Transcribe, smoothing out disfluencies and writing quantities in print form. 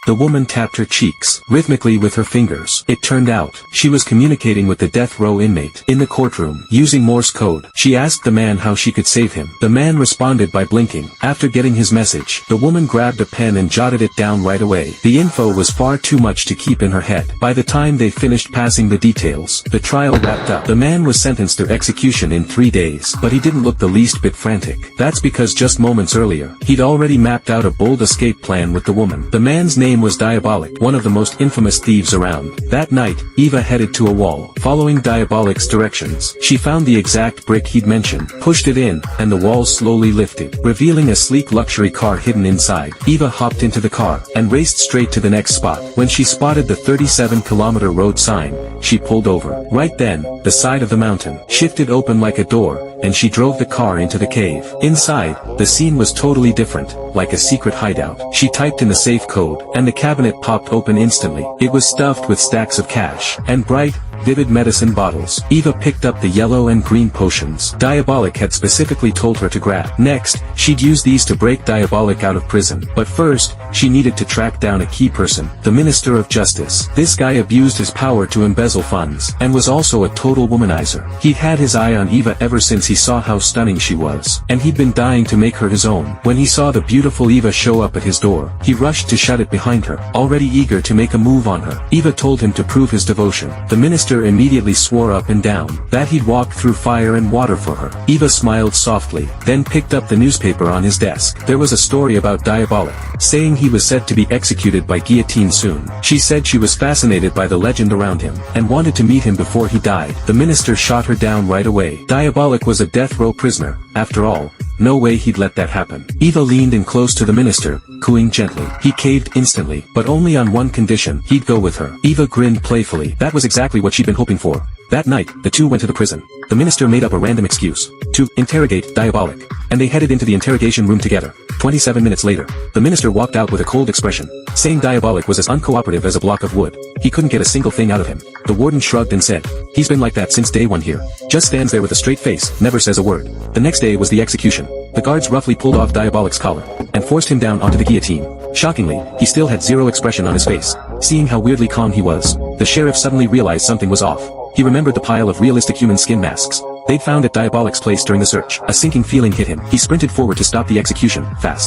The woman tapped her cheeks rhythmically with her fingers. It turned out, she was communicating with the death row inmate in the courtroom, using Morse code. She asked the man how she could save him. The man responded by blinking. After getting his message, the woman grabbed a pen and jotted it down right away. The info was far too much to keep in her head. By the time they finished passing the details, the trial wrapped up. The man was sentenced to execution in 3 days, but he didn't look the least bit frantic. That's because just moments earlier, he'd already mapped out a bold escape plan with the woman. The man's name was Diabolik, one of the most infamous thieves around. That night, Eva headed to a wall. Following Diabolik's directions, she found the exact brick he'd mentioned, pushed it in, and the wall slowly lifted, revealing a sleek luxury car hidden inside. Eva hopped into the car, and raced straight to the next spot. When she spotted the 37-kilometer road sign, she pulled over. Right then, the side of the mountain shifted open like a door, and she drove the car into the cave. Inside, the scene was totally different, like a secret hideout. She typed in the safe code, and the cabinet popped open instantly. It was stuffed with stacks of cash, and bright, vivid medicine bottles. Eva picked up the yellow and green potions Diabolik had specifically told her to grab. Next, she'd use these to break Diabolik out of prison. But first, she needed to track down a key person, the Minister of Justice. This guy abused his power to embezzle funds, and was also a total womanizer. He'd had his eye on Eva ever since he saw how stunning she was, and he'd been dying to make her his own. When he saw the beautiful Eva show up at his door, he rushed to shut it behind her, already eager to make a move on her. Eva told him to prove his devotion. The minister immediately swore up and down that he'd walk through fire and water for her. Eva smiled softly, then picked up the newspaper on his desk. There was a story about Diabolik, saying he was said to be executed by guillotine soon. She said she was fascinated by the legend around him, and wanted to meet him before he died. The minister shot her down right away. Diabolik was a death row prisoner, after all. No way he'd let that happen. Eva leaned in close to the minister, cooing gently. He caved instantly, but only on one condition: he'd go with her. Eva grinned playfully. That was exactly what she'd been hoping for. That night, the two went to the prison. The minister made up a random excuse to interrogate Diabolik, and they headed into the interrogation room together. 27 minutes later, the minister walked out with a cold expression, saying Diabolik was as uncooperative as a block of wood. He couldn't get a single thing out of him. The warden shrugged and said, "He's been like that since day one here. Just stands there with a straight face, never says a word." The next day was the execution. The guards roughly pulled off Diabolik's collar, and forced him down onto the guillotine. Shockingly, he still had zero expression on his face. Seeing how weirdly calm he was, the sheriff suddenly realized something was off. He remembered the pile of realistic human skin masks they'd found at Diabolik's place during the search. A sinking feeling hit him. He sprinted forward to stop the execution, fast.